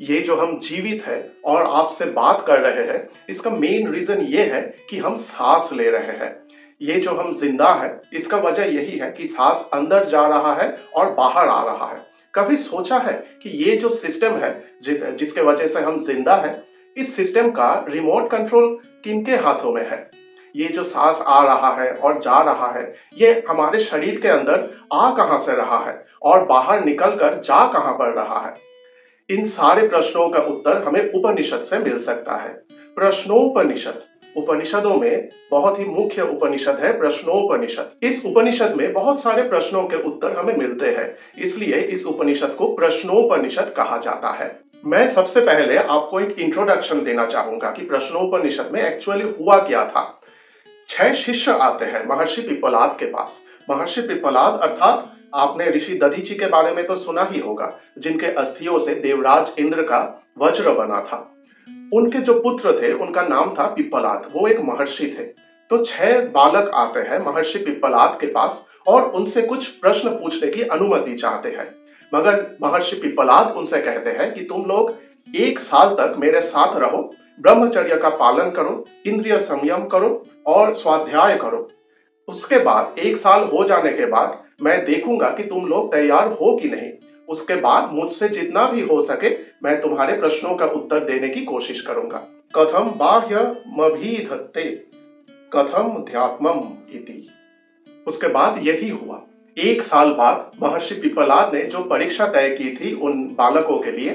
ये जो हम जीवित है और आपसे बात कर रहे हैं, इसका मेन रीजन ये है कि हम सांस ले रहे हैं। ये जो हम जिंदा है, इसका वजह यही है कि सांस अंदर जा रहा है और बाहर आ रहा है। कभी सोचा है कि ये जो सिस्टम है, जिसके वजह से हम जिंदा है, इस सिस्टम का रिमोट कंट्रोल किनके हाथों में है? ये जो सांस आ रहा है और जा रहा है, ये हमारे शरीर के अंदर आ कहां से रहा है और बाहर निकल कर जा कहां पर रहा है? इन सारे प्रश्नों का उत्तर हमें उपनिषद से मिल सकता है। प्रश्नोपनिषद, उपनिषदों में बहुत ही मुख्य उपनिषद है प्रश्नोपनिषद। इस उपनिषद में बहुत सारे प्रश्नों के उत्तर हमें मिलते हैं, इसलिए इस उपनिषद को प्रश्नोपनिषद कहा जाता है। मैं सबसे पहले आपको एक इंट्रोडक्शन देना चाहूंगा कि प्रश्नोपनिषद में एक्चुअली हुआ क्या था। 6 शिष्य आते हैं महर्षि पिप्पलाद के पास। महर्षि पिप्पलाद अर्थात आपने ऋषि दधीचि के बारे में तो सुना ही होगा, जिनके अस्थियों से देवराज इंद्र का वज्र बना था। उनके जो पुत्र थे उनका नाम था पिप्पलाद, वो एक महर्षि थे। तो 6 बालक आते हैं महर्षि पिप्पलाद के पास और उनसे कुछ प्रश्न पूछने की अनुमति चाहते हैं। मगर महर्षि पिप्पलाद उनसे कहते हैं कि तुम लोग 1 साल तक मेरे साथ रहो, ब्रह्मचर्य का पालन करो, इंद्रिय संयम करो और स्वाध्याय करो। उसके बाद 1 साल हो जाने के बाद मैं देखूंगा कि तुम लोग तैयार हो कि नहीं। उसके बाद मुझसे जितना भी हो सके मैं तुम्हारे प्रश्नों का उत्तर देने की कोशिश करूंगा। कथम बाह्य मभीधत्ते कथम ध्यात्मम इति। उसके बाद यही हुआ। 1 साल बाद महर्षि पिप्पलाद ने जो परीक्षा तय की थी उन बालकों के लिए,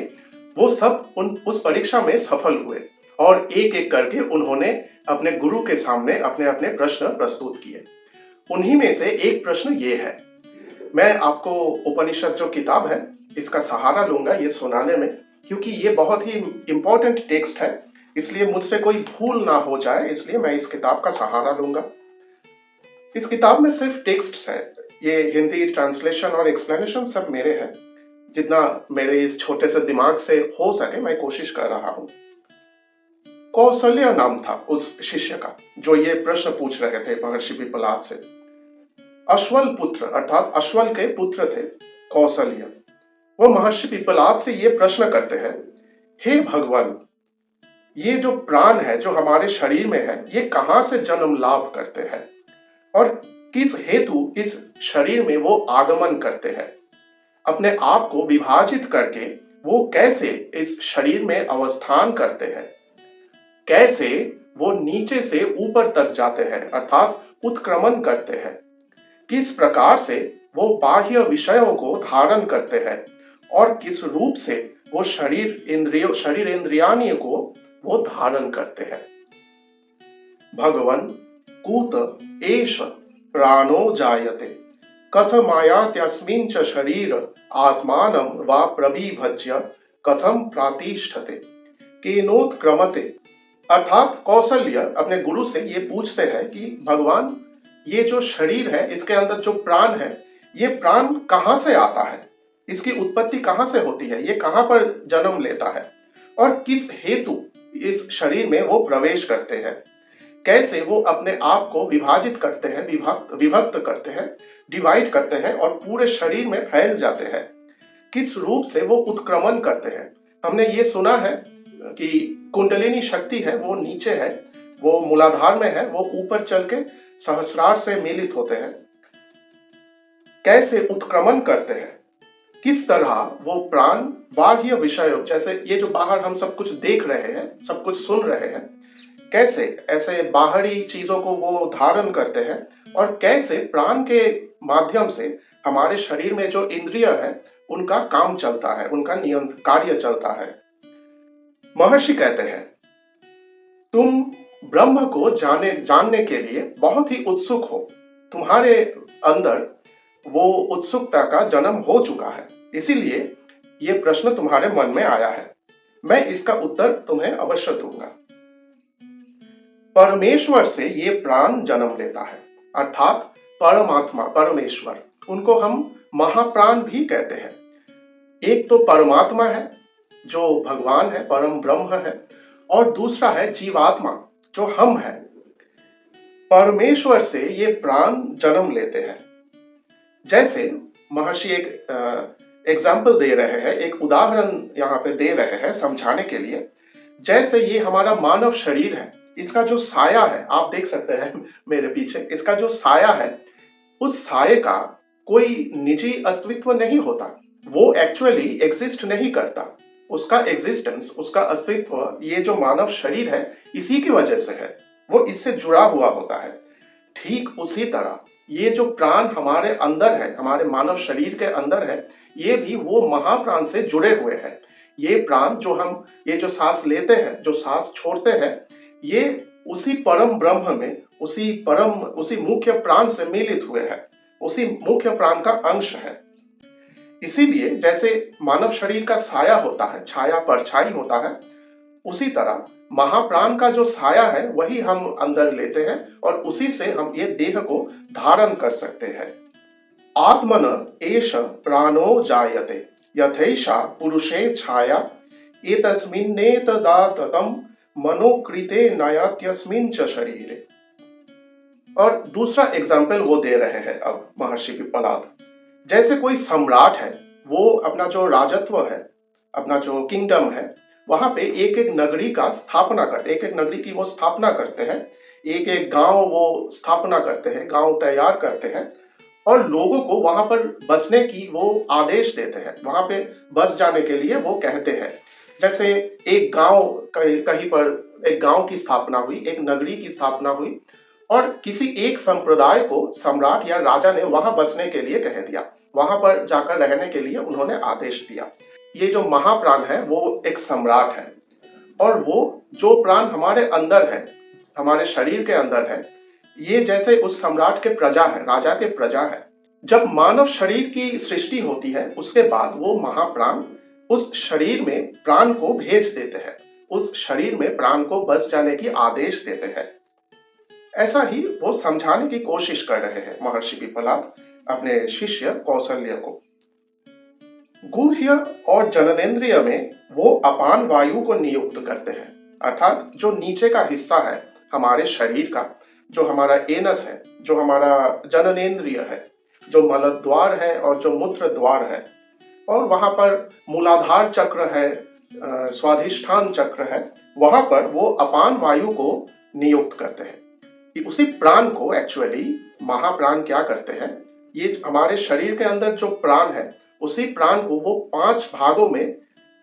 वो सब उस परीक्षा में सफल हुए और एक एक करके उन्होंने अपने गुरु के सामने अपने अपने प्रश्न प्रस्तुत किए। उन्हीं में से एक प्रश्न ये है। मैं आपको उपनिषद जो किताब है इसका सहारा लूंगा ये सुनाने में, क्योंकि ये बहुत ही इंपॉर्टेंट टेक्स्ट है, इसलिए मुझसे कोई भूल ना हो जाए, इसलिए मैं इस किताब का सहारा लूंगा। इस किताब में सिर्फ टेक्स्ट है, ये हिंदी ट्रांसलेशन और एक्सप्लेनेशन सब मेरे हैं। जितना मेरे इस छोटे से दिमाग से हो सके मैं कोशिश कर रहा हूं। कौशल्य नाम था उस शिष्य का जो ये प्रश्न पूछ रहे थे महर्षि पिप्पलाद से। अश्वल पुत्र अर्थात अश्वल के पुत्र थे कौशल्य। वो महर्षि पिप्पलाद से ये प्रश्न करते हैं, हे भगवान, ये जो प्राण है जो हमारे शरीर में है, ये कहां से जन्म लाभ करते हैं और किस हेतु इस शरीर में वो आगमन करते हैं? अपने आप को विभाजित करके वो कैसे इस शरीर में अवस्थान करते हैं? कैसे वो नीचे से ऊपर तक जाते हैं अर्थात उत्क्रमण करते हैं? किस प्रकार से वो बाह्य विषयों को धारण करते हैं और किस रूप से वो शरीर इंद्रियानी को वो धारण करते हैं? भगवन कूत एष प्राणो जायते कथमायात्यस्मिन् च शरीर आत्मानं वा प्रविभज्य कथम प्रातिष्ठते केनोत्क्रमते। अर्थात कौशल्य अपने गुरु से ये पूछते हैं कि भगवान, ये जो शरीर है इसके अंदर जो प्राण है, ये प्राण कहां से आता है? इसकी उत्पत्ति कहां से होती है? ये कहां पर जन्म लेता है और किस हेतु इस शरीर में वो प्रवेश करते हैं? कैसे वो अपने आप को विभाजित करते हैं, विभक्त करते हैं, डिवाइड करते हैं और पूरे शरीर में फैल जाते हैं? किस रूप से वो उत्क्रमण करते हैं? हमने ये सुना है कि कुंडलिनी शक्ति है वो नीचे है, वो मूलाधार में है, वो ऊपर चल के सहस्रार से मिलित होते हैं। कैसे उत्क्रमण करते हैं? किस तरह वो प्राण बाह्य विषयों, जैसे ये जो बाहर हम सब कुछ देख रहे हैं, सब कुछ सुन रहे हैं, कैसे ऐसे बाहरी चीजों को वो धारण करते हैं और कैसे प्राण के माध्यम से हमारे शरीर में जो इंद्रिय है उनका काम चलता है, उनका कार्य चलता है। महर्षि कहते हैं, तुम ब्रह्म को जानने के लिए बहुत ही उत्सुक हो, तुम्हारे अंदर वो उत्सुकता का जन्म हो चुका है, इसीलिए ये प्रश्न तुम्हारे मन में आया है। मैं इसका उत्तर तुम्हें अवश्य दूंगा। परमेश्वर से ये प्राण जन्म लेता है अर्थात परमात्मा, परमेश्वर, उनको हम महाप्राण भी कहते हैं। एक तो परमात्मा है जो भगवान है, परम ब्रह्म है, और दूसरा है जीवात्मा जो हम हैं। परमेश्वर से ये प्राण जन्म लेते हैं। जैसे महर्षि एक एग्जाम्पल दे रहे हैं, एक उदाहरण यहाँ पे दे रहे हैं समझाने के लिए। जैसे ये हमारा मानव शरीर है, इसका जो साया है, आप देख सकते हैं मेरे पीछे, इसका जो साया है, उस साये का कोई निजी अस्तित्व नहीं होता। वो एक्चुअली एग्जिस्ट नहीं करता। उसका एग्जिस्टेंस, उसका अस्तित्व ये जो मानव शरीर है इसी की वजह से है। वो इससे जुड़ा हुआ होता है। ठीक उसी तरह ये जो प्राण हमारे अंदर है, हमारे मानव शरीर के अंदर है, ये भी वो महाप्राण से जुड़े हुए हैं। ये प्राण जो हम, ये जो सांस लेते हैं, जो सांस छोड़ते हैं, ये उसी परम ब्रह्म में, उसी मुख्य प्राण से मिलित हुए हैं, उसी मुख्य प्राण का अंश है। इसीलिए जैसे मानव शरीर का साया होता है, छाया परछाई होता है, उसी तरह महाप्राण का जो साया है वही हम अंदर लेते हैं और उसी से हम ये देह को धारण कर सकते हैं। आत्मन एष प्राणो जायते यथैषा पुरुषे छाया एतस्मिन्नेतदाततं मनोकृते नयात्यस्मिन् च शरीरे। और दूसरा एग्जाम्पल वो दे रहे हैं अब महर्षि पिप्पलाद। जैसे कोई सम्राट है, वो अपना जो राजत्व है, अपना जो किंगडम है, वहां पे एक एक नगरी का स्थापना करते, एक एक नगरी की वो स्थापना करते हैं, एक एक गांव वो स्थापना करते हैं, गांव तैयार करते हैं और लोगों को वहां पर बसने की वो आदेश देते हैं, वहां पे बस जाने के लिए वो कहते हैं। जैसे एक गांव, कहीं पर एक गांव की स्थापना हुई, एक नगरी की स्थापना हुई और किसी एक संप्रदाय को सम्राट या राजा ने वहां बसने के लिए कह दिया, वहां पर जाकर रहने के लिए उन्होंने आदेश दिया। ये जो महाप्राण है वो एक सम्राट है और वो जो प्राण हमारे अंदर है, हमारे शरीर के अंदर है, ये जैसे उस सम्राट के प्रजा है, राजा के प्रजा है। जब मानव शरीर की सृष्टि होती है उसके बाद वो महाप्राण उस शरीर में प्राण को भेज देते हैं, उस शरीर में प्राण को बस जाने की आदेश देते हैं। ऐसा ही वो समझाने की कोशिश कर रहे हैं महर्षि पिप्पलाद अपने शिष्य कौशल्य को। गुह्य और जननेंद्रिय में वो अपान वायु को नियुक्त करते हैं, अर्थात जो नीचे का हिस्सा है हमारे शरीर का, जो हमारा एनस है, जो हमारा जननेंद्रिय है, जो मलद्वार है और जो मूत्र द्वार है, और वहां पर मूलाधार चक्र है, स्वाधिष्ठान चक्र है, वहां पर वो अपान वायु को नियुक्त करते हैं। उसी प्राण को एक्चुअली महाप्राण क्या करते हैं, ये हमारे शरीर के अंदर जो प्राण है उसी प्राण को वो 5 भागों में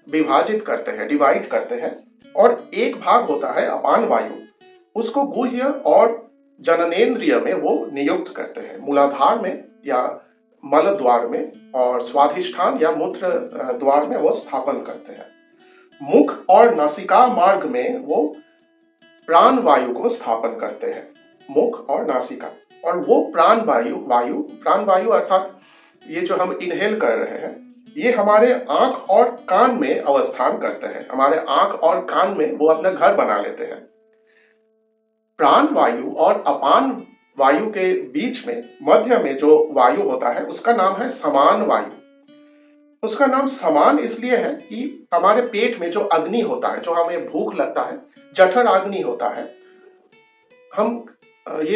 विभाजित करते हैं, डिवाइड करते हैं, और एक भाग होता है अपान वायु, उसको गुह्य और जननेंद्रिय में वो नियुक्त करते हैं, मूलाधार में या मल द्वार में, और स्वाधिष्ठान या मूत्र द्वार में वो स्थापन करते हैं। मुख और नासिका मार्ग में वो प्राण वायु को स्थापन करते हैं, मुख और नासिका। और वो प्राण वायु अर्थात ये जो हम इनहेल कर रहे हैं, ये हमारे आंख और कान में अवस्थान करते हैं, हमारे आंख और कान में वो अपना घर बना लेते हैं। प्राण वायु और अपान वायु के बीच में मध्य में जो वायु होता है उसका नाम है समान वायु। उसका नाम समान इसलिए है कि हमारे पेट में जो अग्नि होता है, जो हमें भूख लगता है, जठर अग्नि होता है,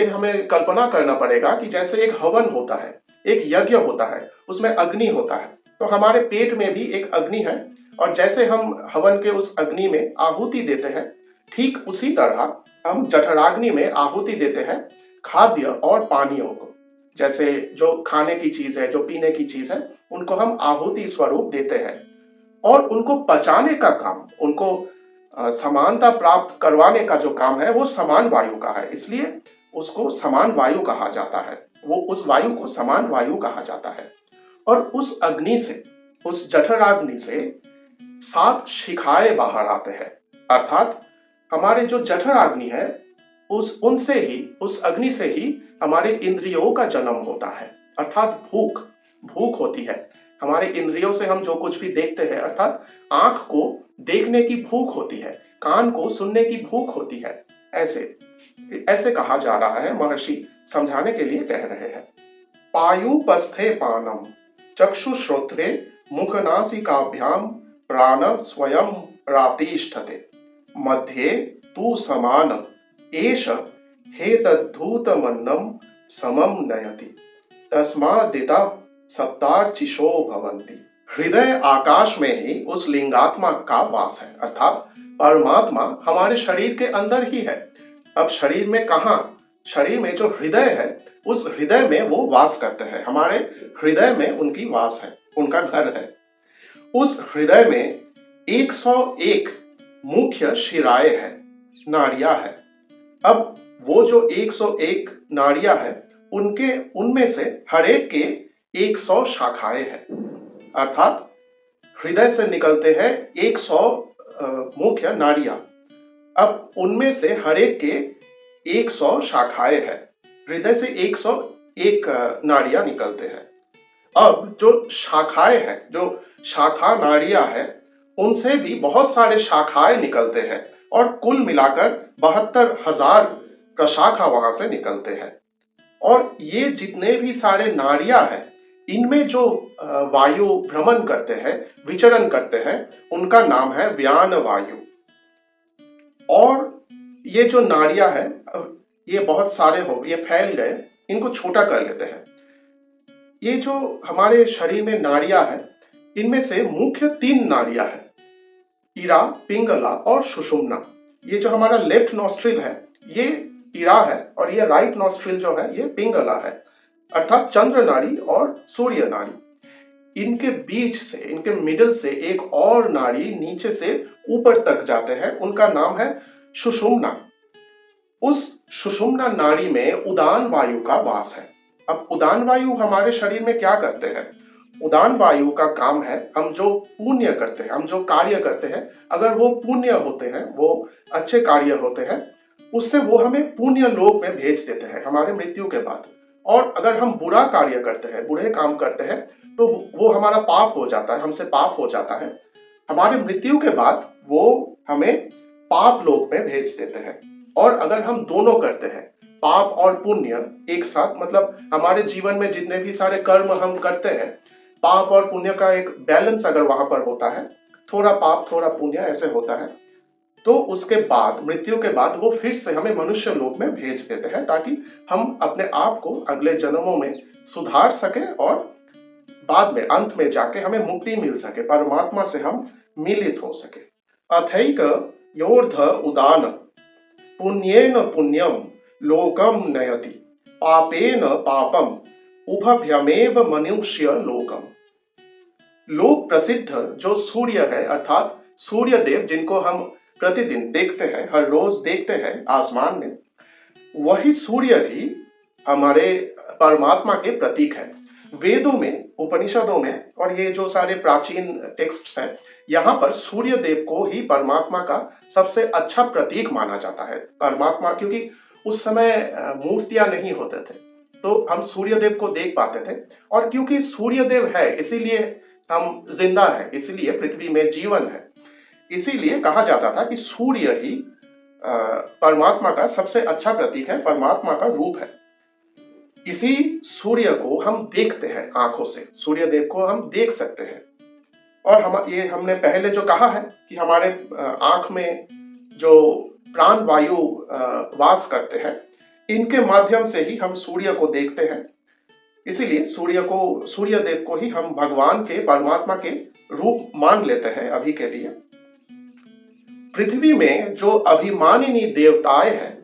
हमें कल्पना करना पड़ेगा कि जैसे एक हवन होता है, एक यज्ञ होता है, उसमें अग्नि होता है, तो हमारे पेट में भी एक अग्नि है और जैसे हम हवन के उस अग्नि में आहुति देते हैं, ठीक उसी तरह हम जठराग्नि में आहुति देते हैं खाद्य और पानीयों को। जैसे जो खाने की चीज है, जो पीने की चीज है, उनको हम आहुति स्वरूप देते हैं और उनको पचाने का काम, उनको समानता प्राप्त करवाने का जो काम है वो समान वायु का है, इसलिए उसको समान वायु कहा जाता है। वो उस वायु को समान वायु कहा जाता है। और उस अग्नि से, उस जठराग्नि से 7 शिखाएं बाहर आते हैं, अर्थात हमारे जो जठराग्नि है उस अग्नि से ही हमारे इंद्रियों का जन्म होता है, अर्थात भूख होती है। हमारे इंद्रियों से हम जो कुछ भी देखते हैं, अर्थात आंख को देखने की भूख होती है, कान को सुनने की भूख होती है। ऐसे कहा जा रहा है, महर्षि समझाने के लिए कह रहे हैं। पायुपस्थे पानम चक्षुश्रोत्रे मुखनासिकाभ्याम प्राण स्वयं प्रातिष्ठते मध्ये तु समान एष हेतद्धूतमन्नम समम नयति तस्मादिता सप्तार्चिषो भवन्ति। हृदय आकाश में ही उस लिंगात्मा का वास है, अर्थात परमात्मा हमारे शरीर के अंदर ही है। अब शरीर में कहाँ? शरीर में जो हृदय है, उस हृदय में वो वास करते हैं। हमारे हृदय में उनकी वास है, उनका घर है। उस हृदय में 101 मुख्य शिराएं हैं, नाड़ियां हैं। अब वो जो 101 नाड़ियां हैं, उनके उनमें से हर एक के 100 शाखाएं हैं, अर्थात हृदय से निकलते हैं 100 मुख्य नाड़ियां। अब उनमें से हर एक के 100 शाखाएं हैं। हृदय से 101 नाड़ियां निकलते हैं। अब जो शाखाएं हैं, जो शाखा नाड़ियां हैं, उनसे भी बहुत सारे शाखाएं निकलते हैं और कुल मिलाकर 72,000 प्रशाखा वहां से निकलते हैं। और ये जितने भी सारे नाड़ियां हैं, इनमें जो वायु भ्रमण करते हैं, विचरण करते हैं, उनका नाम है व्यान वायु। और ये जो नाड़ियां हैं, ये बहुत सारे हो, ये फैल गए, इनको छोटा कर लेते हैं। ये जो हमारे शरीर में नाड़ियां हैं, इनमें से मुख्य 3 नाड़ियां हैं, इरा, पिंगला और सुषुम्ना। ये जो हमारा लेफ्ट नॉस्ट्रिल है, ये इरा है, और ये राइट नॉस्ट्रिल जो है, ये पिंगला है, अर्थात चंद्र नाड़ी और सूर्य नाड़ी। इनके बीच से, इनके मिडिल से एक और नाड़ी नीचे से ऊपर तक जाते हैं, उनका नाम है सुषुम्ना। उस सुषुम्ना नाड़ी में उदान वायु का वास है। अब उदान वायु हमारे शरीर में क्या करते हैं? उदान वायु का काम है, हम जो पुण्य करते हैं, हम जो कार्य करते हैं, अगर वो पुण्य होते हैं, वो अच्छे कार्य होते हैं, उससे वो हमें पुण्य लोक में भेज देते हैं हमारे मृत्यु के बाद। और अगर हम बुरा कार्य करते हैं, बुरे काम करते हैं, तो वो हमारा पाप हो जाता है, हमसे पाप हो जाता है। हमारे मृत्यु के बाद वो हमें पाप लोक में भेज देते हैं। और अगर हम दोनों करते हैं, पाप और पुण्य एक साथ, मतलब हमारे जीवन में जितने भी सारे कर्म हम करते हैं, पाप और पुण्य का एक बैलेंस अगर वहां पर होता है, थोड़ा पाप थोड़ा पुण्य ऐसे होता है, तो उसके बाद, मृत्यु के बाद, वो फिर से हमें मनुष्य लोक में भेज देते हैं, ताकि हम अपने आप को अगले जन्मों में सुधार सके और बाद में, अंत में जाके हमें मुक्ति मिल सके, परमात्मा से हम मिलित हो सके। अथैक योर्ध उदान पुण्येन पुण्यम लोकम नयति पापेन पापम उभभ्यमेव मनुष्य लोकम। लोक प्रसिद्ध जो सूर्य है, अर्थात सूर्य देव, जिनको हम प्रतिदिन देखते हैं, हर रोज देखते हैं आसमान में, वही सूर्य ही हमारे परमात्मा के प्रतीक है। वेदों में, उपनिषदों में, और ये जो सारे प्राचीन टेक्स्ट्स हैं, यहाँ पर सूर्य देव को ही परमात्मा का सबसे अच्छा प्रतीक माना जाता है। परमात्मा, क्योंकि उस समय मूर्तियां नहीं होते थे, तो हम सूर्य देव को देख पाते थे। और क्योंकि सूर्य देव है, इसीलिए हम जिंदा है, इसीलिए पृथ्वी में जीवन है। इसीलिए कहा जाता था कि सूर्य ही परमात्मा का सबसे अच्छा प्रतीक है, परमात्मा का रूप है। इसी सूर्य को हम देखते हैं आंखों से, सूर्य देव को हम देख सकते हैं। और ये हमने पहले जो कहा है कि हमारे आंख में जो प्राण वायु वास करते हैं, इनके माध्यम से ही हम सूर्य को देखते हैं। इसीलिए सूर्य देव को ही हम भगवान के, परमात्मा के रूप मान लेते हैं अभी के लिए। पृथ्वी में जो अभिमानिनी देवताएं हैं,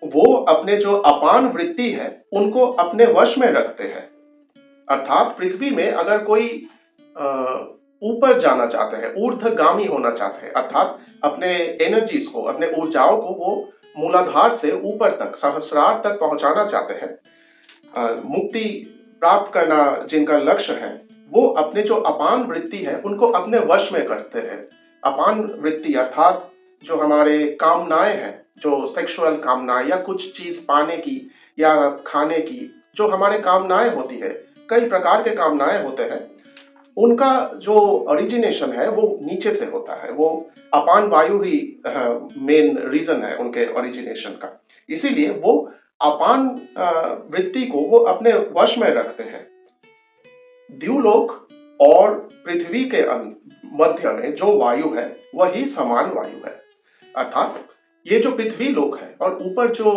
वो अपने जो अपान वृत्ति है, उनको अपने वश में रखते हैं। अर्थात पृथ्वी में अगर कोई ऊपर जाना चाहते हैं, ऊर्ध्वगामी होना चाहते हैं, अर्थात अपने एनर्जीज को, अपने ऊर्जाओं को वो मूलाधार से ऊपर तक, सहस्रार तक पहुंचाना चाहते हैं, मुक्ति प्राप्त करना जिनका लक्ष्य है, वो अपने जो अपान वृत्ति है, उनको अपने वश में करते हैं। अपान वृत्ति अर्थात जो हमारे कामनाएं हैं, जो सेक्सुअल कामनाएं या कुछ चीज पाने की या खाने की, जो हमारे कामनाएं होती है, कई प्रकार के कामनाएं होते हैं, उनका जो ओरिजिनेशन है वो नीचे से होता है। वो अपान वायु ही मेन रीजन है उनके ओरिजिनेशन का। इसीलिए वो अपान वृत्ति को वो अपने वश में रखते हैं। द्युलोक और पृथ्वी के मध्य में जो वायु है, वही समान वायु है। अर्थात ये जो पृथ्वी लोक है और ऊपर जो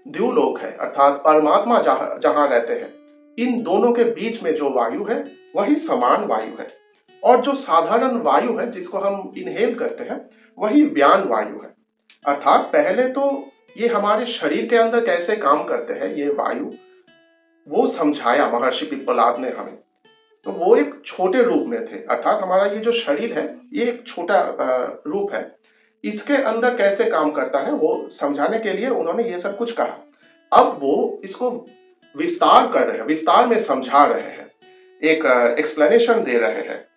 द्युलोक है, अर्थात परमात्मा जहां रहते हैं, इन दोनों के बीच में जो वायु है, वही समान वायु है। और जो साधारण वायु है जिसको हम इनहेल करते हैं वही व्यान वायु है। अर्थात पहले तो ये हमारे शरीर के अंदर कैसे काम करते हैं ये वायु, वो समझाया महर्षि पिप्पलाद ने हमें। तो वो एक छोटे रूप में थे, अर्थात हमारा ये जो शरीर है ये एक छोटा रूप है, इसके अंदर कैसे काम करता है वो समझाने के लिए उन्होंने ये सब कुछ कहा। अब वो इसको विस्तार कर रहे हैं, विस्तार में समझा रहे हैं, एक एक्सप्लेनेशन दे रहे हैं।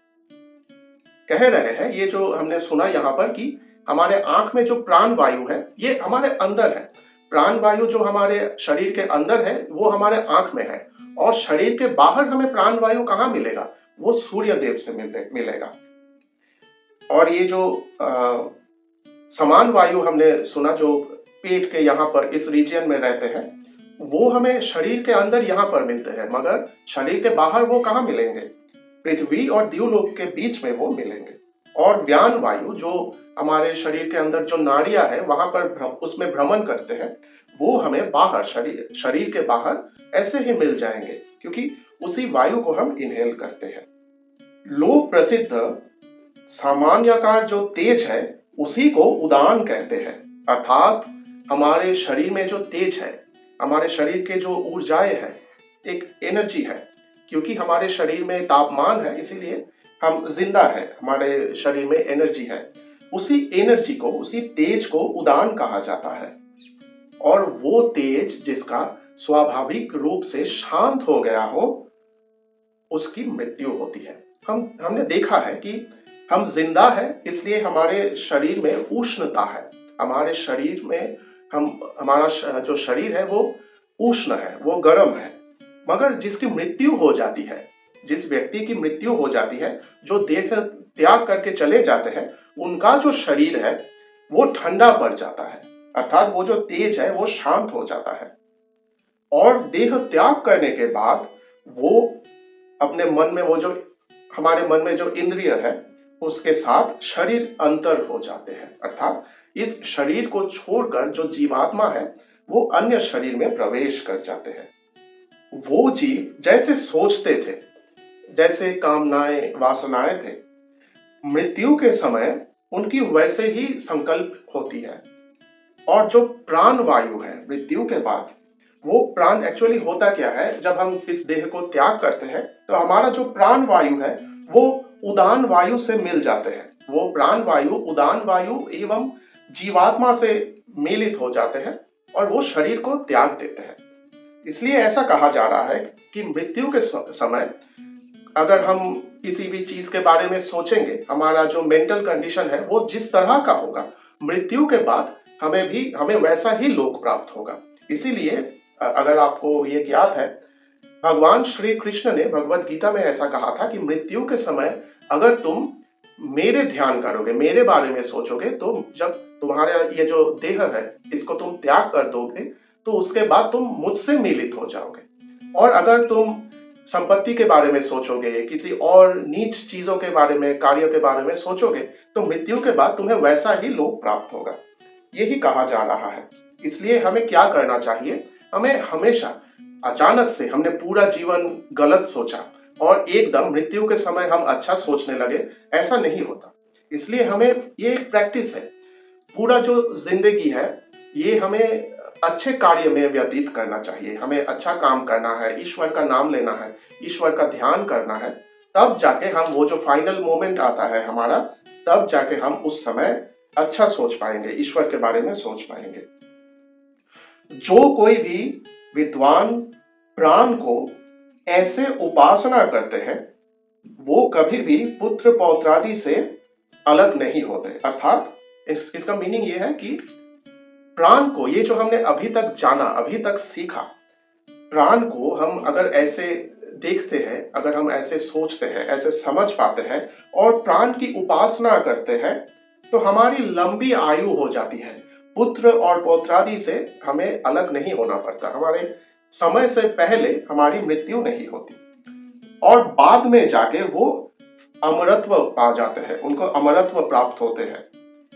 कह रहे हैं ये जो हमने सुना यहाँ पर कि हमारे आंख में जो प्राण वायु है ये हमारे अंदर है। प्राण वायु जो हमारे शरीर के अंदर है वो हमारे आंख में है, और शरीर के बाहर हमें प्राण वायु कहाँ मिलेगा, वो सूर्य देव से मिलेगा। और ये जो समान वायु हमने सुना जो पेट के यहाँ पर इस रीजन में रहते हैं, वो हमें शरीर के अंदर यहाँ पर मिलते हैं, मगर शरीर के बाहर वो कहाँ मिलेंगे, पृथ्वी और द्यूलोक के बीच में वो मिलेंगे। और व्यान वायु जो हमारे शरीर के अंदर जो नाड़ियां है वहां पर उसमें भ्रमण करते हैं, वो हमें बाहर शरीर के बाहर ऐसे ही मिल जाएंगे, क्योंकि उसी वायु को हम इनहेल करते हैं। लोक प्रसिद्ध सामान्यकार जो तेज है उसी को उदान कहते हैं। अर्थात हमारे शरीर में जो तेज है, हमारे शरीर के जो ऊर्जाएं है, एक एनर्जी है, क्योंकि हमारे शरीर में तापमान है इसीलिए हम जिंदा है, हमारे शरीर में एनर्जी है। उसी एनर्जी को, उसी तेज को उदान कहा जाता है। और वो तेज जिसका स्वाभाविक रूप से शांत हो गया हो उसकी मृत्यु होती है। हमने देखा है कि हम जिंदा है इसलिए हमारे शरीर में उष्णता है, हमारे शरीर में हमारा जो शरीर है वो उष्ण है, वो गर्म है। मगर जिसकी मृत्यु हो जाती है, जिस व्यक्ति की मृत्यु हो जाती है, जो देह त्याग करके चले जाते हैं, उनका जो शरीर है वो ठंडा पड़ जाता है, अर्थात वो जो तेज है वो शांत हो जाता है। और देह त्याग करने के बाद वो अपने मन में, वो जो हमारे मन में जो इंद्रिय है उसके साथ शरीर अंतर हो जाते हैं, अर्थात इस शरीर को छोड़कर जो जीवात्मा है वो अन्य शरीर में प्रवेश कर जाते हैं। वो जीव जैसे सोचते थे, जैसे कामनाएं वासनाएं थे, मृत्यु के समय उनकी वैसे ही संकल्प होती है। और जो प्राण वायु है मृत्यु के बाद, वो प्राण एक्चुअली होता क्या है, जब हम इस देह को त्याग करते हैं तो हमारा जो प्राण वायु है वो उदान वायु से मिल जाते हैं। वो प्राण वायु उदान वायु एवं जीवात्मा से मिलित हो जाते हैं और वो शरीर को त्याग देते हैं। इसलिए ऐसा कहा जा रहा है कि मृत्यु के समय अगर हम किसी भी चीज के बारे में सोचेंगे, हमारा जो मेंटल कंडीशन है वो जिस तरह का होगा, मृत्यु के बाद हमें वैसा ही लोक प्राप्त होगा। इसीलिए अगर आपको ये ज्ञात है, भगवान श्री कृष्ण ने भगवत गीता में ऐसा कहा था कि मृत्यु के समय अगर तुम मेरे ध्यान करोगे, मेरे बारे में सोचोगे, तो जब तुम्हारा ये जो देह है इसको तुम त्याग कर दोगे तो उसके बाद तुम मुझसे मिलित हो जाओगे। और अगर तुम संपत्ति के बारे में सोचोगे, किसी और नीच चीजों के बारे में, कार्यों के बारे में सोचोगे, तो मृत्यु के बाद तुम्हें वैसा ही लोक प्राप्त होगा। यही कहा जा रहा है। इसलिए हमें क्या करना चाहिए, हमें हमेशा, अचानक से हमने पूरा जीवन गलत सोचा और एकदम मृत्यु के समय हम अच्छा सोचने लगे, ऐसा नहीं होता। इसलिए हमें ये एक प्रैक्टिस है, पूरा जो जिंदगी है ये हमें अच्छे कार्य में व्यतीत करना चाहिए। हमें अच्छा काम करना है, ईश्वर का नाम लेना है, ईश्वर का ध्यान करना है, तब जाके हम वो जो फाइनल मोमेंट आता है हमारा, तब जाके हम उस समय अच्छा सोच पाएंगे, ईश्वर के बारे में सोच पाएंगे। जो कोई भी विद्वान प्राण को ऐसे उपासना करते हैं वो कभी भी पुत्र पौत्रादि से अलग नहीं होते। अर्थात इसका मीनिंग ये है कि प्राण को, ये जो हमने अभी तक जाना, अभी तक सीखा, प्राण को हम अगर ऐसे देखते हैं, अगर हम ऐसे सोचते हैं, ऐसे समझ पाते हैं और प्राण की उपासना करते हैं, तो हमारी लंबी आयु हो जाती है। पुत्र और पौत्रादि से हमें अलग नहीं होना पड़ता, हमारे समय से पहले हमारी मृत्यु नहीं होती, और बाद में जाके वो अमरत्व पा जाते हैं, उनको अमरत्व प्राप्त होते हैं।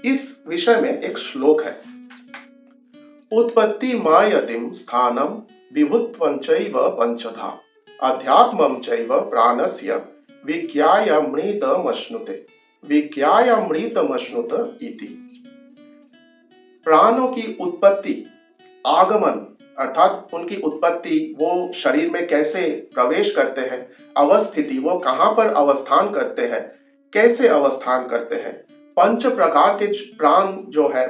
इस विषय में एक श्लोक है, उत्पत्ति मायतिम स्थानम विभुत्वं चैव पंचधा अध्यात्मं चैव प्राणस्य विज्ञायामृतमश्नुते, विज्ञायामृतमश्नुत इति। प्राणों की उत्पत्ति, आगमन अर्थात उनकी उत्पत्ति, वो शरीर में कैसे प्रवेश करते हैं, अवस्थिति वो कहाँ पर अवस्थान करते हैं, कैसे अवस्थान करते हैं, पंच प्रकार के प्राण जो है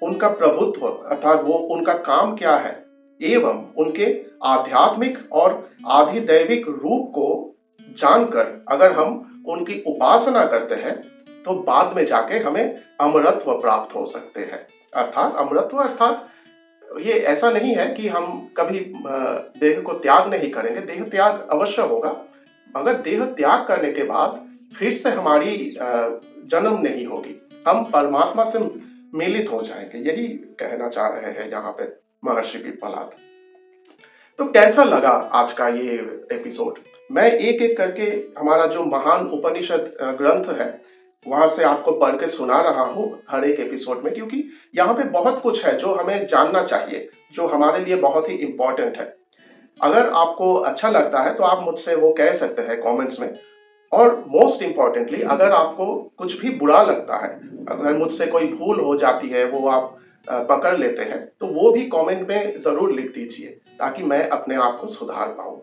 उनका प्रभुत्व अर्थात वो उनका काम क्या है, एवं उनके आध्यात्मिक और आधिदैविक रूप को जानकर अगर हम उनकी उपासना करते हैं तो बाद में जाके हमें अमरत्व प्राप्त हो सकते हैं। अर्थात अमरत्व अर्थात ये ऐसा नहीं है कि हम कभी देह को त्याग नहीं करेंगे, देह त्याग अवश्य होगा, मगर देह त्याग करने के बाद फिर से हमारी जन्म नहीं होगी, हम परमात्मा से मिलित हो जाएंगे, यही कहना चाह रहे हैं यहाँ पे महर्षि पिप्पलाद। तो कैसा लगा आज का ये एपिसोड? मैं एक एक करके हमारा जो महान उपनिषद ग्रंथ है वहां से आपको पढ़ के सुना रहा हूं हर एक एपिसोड में, क्योंकि यहाँ पे बहुत कुछ है जो हमें जानना चाहिए, जो हमारे लिए बहुत ही इंपॉर्टेंट है। अगर आपको अच्छा लगता है तो आप मुझसे वो कह सकते हैं कमेंट्स में, और मोस्ट इम्पॉर्टेंटली अगर आपको कुछ भी बुरा लगता है, अगर मुझसे कोई भूल हो जाती है वो आप पकड़ लेते हैं, तो वो भी कमेंट में जरूर लिख दीजिए ताकि मैं अपने आप को सुधार पाऊं।